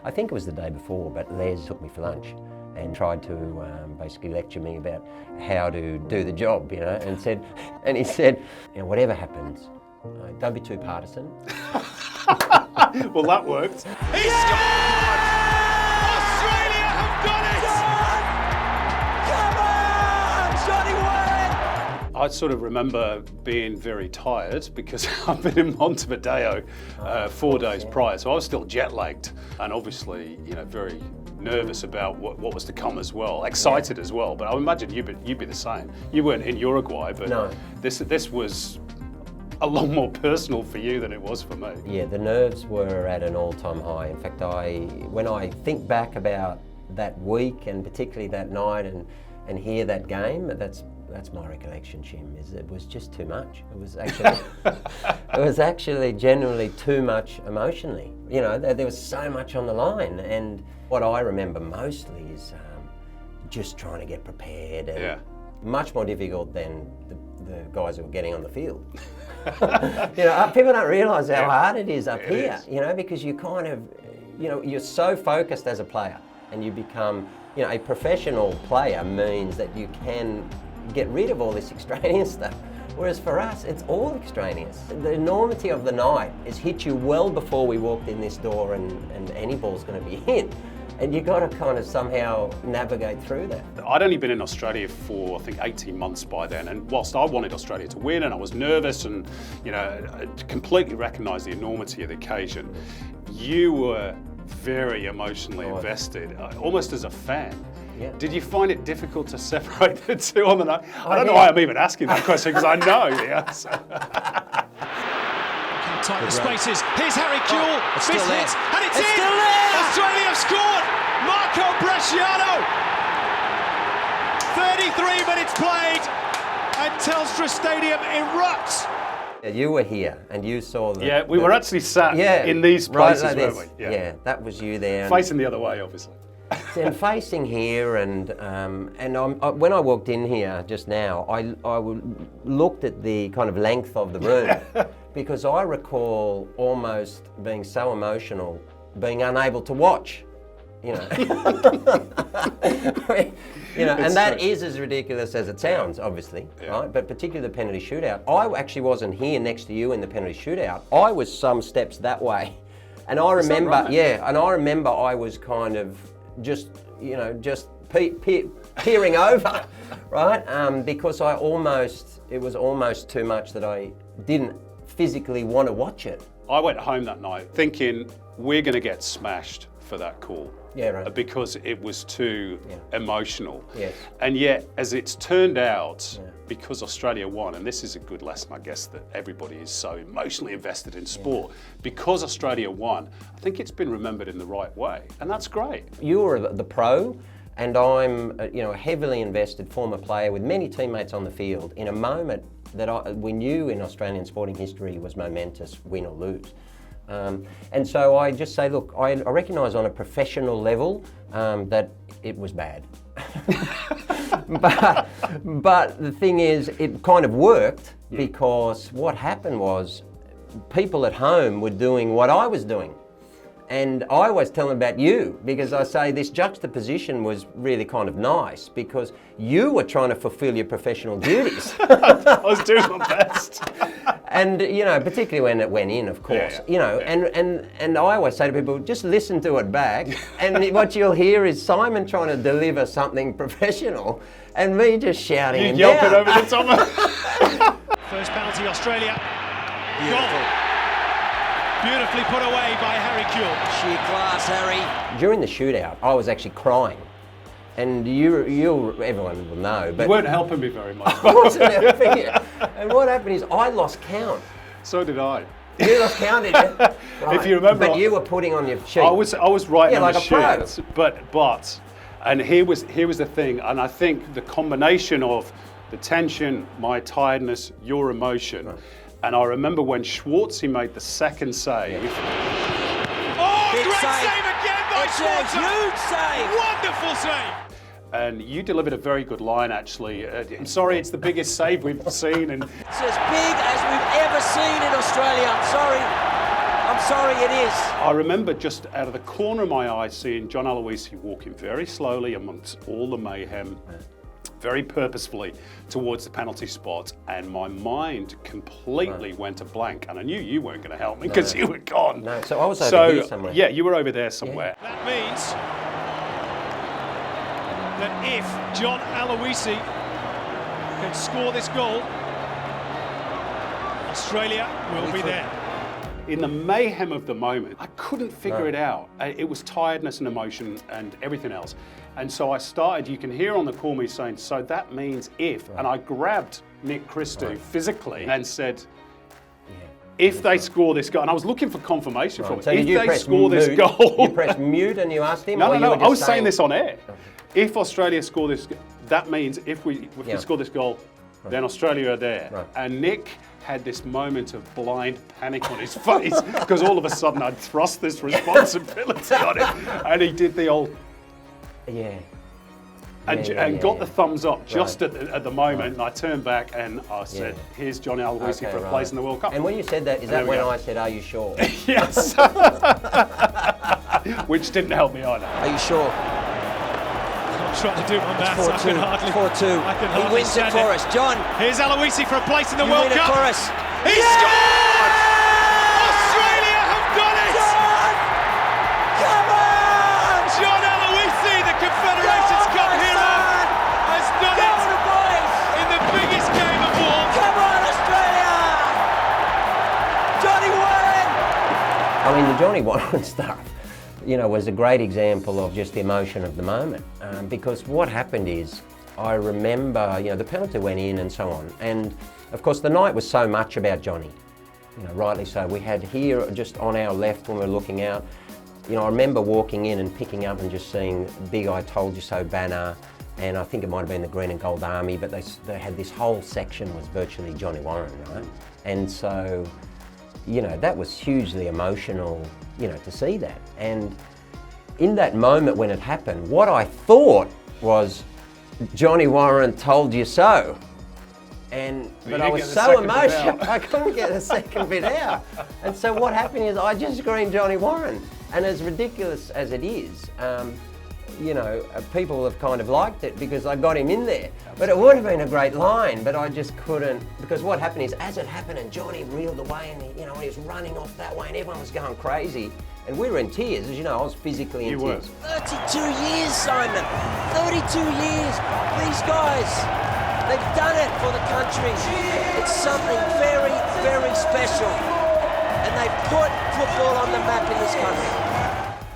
I think it was the day before, but Les took me for lunch and tried to basically lecture me about how to do the job, you know, and he said, you know, whatever happens, don't be too partisan. Well, that worked. He scored! Australia have done it! Come on, Johnny Warren! I sort of remember being very tired because I've been in Montevideo 4 days prior, so I was still jet lagged and obviously, you know, very nervous about what was to come as well, excited as well. But I imagine you'd be the same. You weren't in Uruguay, but No. This was a lot more personal for you than it was for me. Yeah, the nerves were at an all-time high. In fact, when I think back about that week and particularly that night and hear that game, that's my recollection, Jim, is it was just too much. It was actually it was actually generally too much emotionally. You know, there was so much on the line, and what I remember mostly is just trying to get prepared, and much more difficult than the guys who were getting on the field. You know, people don't realise how hard it is up here, you know, because you kind of, you know, you're so focused as a player, and you become, you know, a professional player means that you can get rid of all this extraneous stuff. Whereas for us, it's all extraneous. The enormity of the night has hit you well before we walked in this door and any ball's going to be hit. And you've got to kind of somehow navigate through that. I'd only been in Australia for, I think, 18 months by then, and whilst I wanted Australia to win and I was nervous and, you know, I completely recognised the enormity of the occasion, you were very emotionally invested, almost as a fan. Yeah. Did you find it difficult to separate the two on the night? I don't know why I'm even asking that question, because I know the answer. Tight the spaces. Here's Harry Kewell. It's Miss still there. hits, and it's It's in! still there! Australia have scored! Marco Bresciano! 33 minutes played, and Telstra Stadium erupts. You were here and you saw the... Yeah, we were actually sat in these places, right like weren't this. we? Yeah, that was you there. Facing the other way, obviously. And facing here, and when I walked in here just now, I looked at the kind of length of the room because I recall almost being so emotional, being unable to watch. You know, you know, and that is as ridiculous as it sounds, obviously, right? But particularly the penalty shootout. I actually wasn't here next to you in the penalty shootout. I was some steps that way, and I remember, and I remember I was kind of just, you know, just peering over, right? Because it was almost too much that I didn't physically want to watch it. I went home that night thinking we're going to get smashed for that call. Yeah, right. Because it was too emotional. Yes. And yet, as it's turned out, because Australia won, and this is a good lesson, I guess, that everybody is so emotionally invested in sport, because Australia won, I think it's been remembered in the right way, and that's great. You're the pro, and I'm, you know, a heavily invested former player with many teammates on the field in a moment that we knew in Australian sporting history was momentous, win or lose. And so I just say, look, I recognise on a professional level that it was bad. but the thing is, it kind of worked because what happened was people at home were doing what I was doing. And I always tell them about you because I say this juxtaposition was really kind of nice because you were trying to fulfil your professional duties. I was doing my best. And, you know, particularly when it went in, of course, you know, and I always say to people, just listen to it back. And what you'll hear is Simon trying to deliver something professional and me just shouting him down. Yelping over the top. First penalty, Australia. Goal. Beautifully put away by Harry Kewell. Sheer class, Harry. During the shootout, I was actually crying. And everyone will know. But You weren't helping me very much. I wasn't helping you. And what happened is I lost count. So did I. You lost count, did you? Right. If you remember, but you were putting on your sheet. I was writing on like the a sheet, but, and here was the thing, and I think the combination of the tension, my tiredness, your emotion, and I remember when Schwartzy made the second save. Oh, Big great save. save again by It's a Schwarzer. huge save. Wonderful save. And you delivered a very good line, actually. I'm sorry, it's the biggest save we've seen. And It's as big as we've ever seen in Australia. I'm sorry. I'm sorry, it is. I remember just out of the corner of my eye seeing John Aloisi walking very slowly amongst all the mayhem, very purposefully towards the penalty spot, and my mind completely went a blank, and I knew you weren't going to help me because you were gone. No, so I was over here somewhere. Yeah, you were over there somewhere. That means that if John Aloisi can score this goal, Australia will be there. In the mayhem of the moment, I couldn't figure it out. It was tiredness and emotion and everything else. And so I started, you can hear on the call me saying, so that means if, and I grabbed Nick Christou physically and said, if they score this goal, and I was looking for confirmation from it. So if did they score this goal. You pressed mute and you asked him? No, or no, you no, I was saying this on air. If Australia score this, that means if we score this goal, then Australia are there. Right. And Nick had this moment of blind panic on his face because all of a sudden I'd thrust this responsibility on him, and he did the old and got the thumbs up just at the moment, and I turned back and I said, here's Johnny Aloisi for a place in the World Cup. And when you said that, is that when I said, are you sure? Yes. Which didn't help me either. Are you sure? I'm trying to do my maths. I can hardly. 4-2. I can He hardly wins it stand for us. John, Here's Aloisi for a place in the you World win it Cup. for us. He scored! Australia have done it! Come on! John Aloisi, the Confederations Cup hero, has done Go it the boys! in the biggest game of all. Come on, Australia! Johnny Warren! I mean, the Johnny Warren stuff, you know, was a great example of just the emotion of the moment. Because what happened is, I remember, you know, the penalty went in and so on. And of course, the night was so much about Johnny, you know, rightly so. We had here, just on our left when we were looking out, you know, I remember walking in and picking up and just seeing big I told you so banner, and I think it might have been the Green and Gold Army, but they had this whole section was virtually Johnny Warren, right? And so, you know, that was hugely emotional, you know, to see that. And in that moment when it happened, what I thought was, Johnny Warren told you so. But I was so emotional, I couldn't get the second bit out. And so what happened is I just screamed Johnny Warren. And as ridiculous as it is, you know, people have kind of liked it because I got him in there. But it would have been a great line, but I just couldn't, because what happened is, as it happened and Johnny reeled away and he, you know, he was running off that way and everyone was going crazy. And we were in tears, as you know, I was physically in tears. 32 years, Simon. 32 years. These guys, they've done it for the country. It's something very, very special. And they've put football on the map in this country.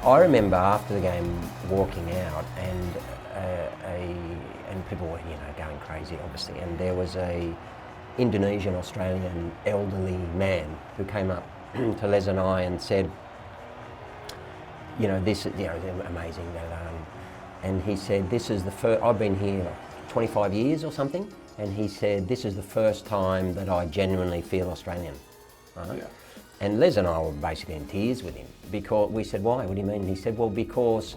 I remember after the game walking out and people were, you know, going crazy, obviously. And there was a Indonesian, Australian elderly man who came up to Les and I and said, you know, this is, you know, amazing. And he said, this is the first, I've been here 25 years or something, and he said, this is the first time that I genuinely feel Australian. Right? Yeah. And Les and I were basically in tears with him, because we said, why? What do you mean? And he said, well, because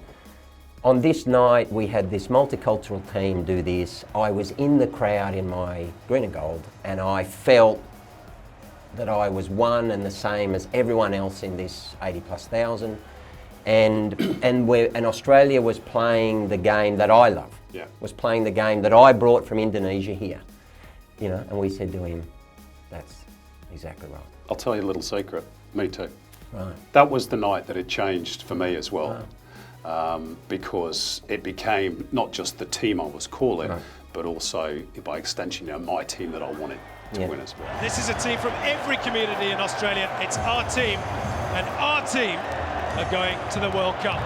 on this night we had this multicultural team do this. I was in the crowd in my green and gold, and I felt that I was one and the same as everyone else in this 80,000+. And Australia was playing the game that I love. Yeah. Was playing the game that I brought from Indonesia here. You know, and we said to him, that's exactly right. I'll tell you a little secret. Me too. Right. That was the night that it changed for me as well. Right. Because it became not just the team I was calling, but also, by extension, you know, my team that I wanted to win as well. This is a team from every community in Australia. It's our team, and our team are going to the World Cup.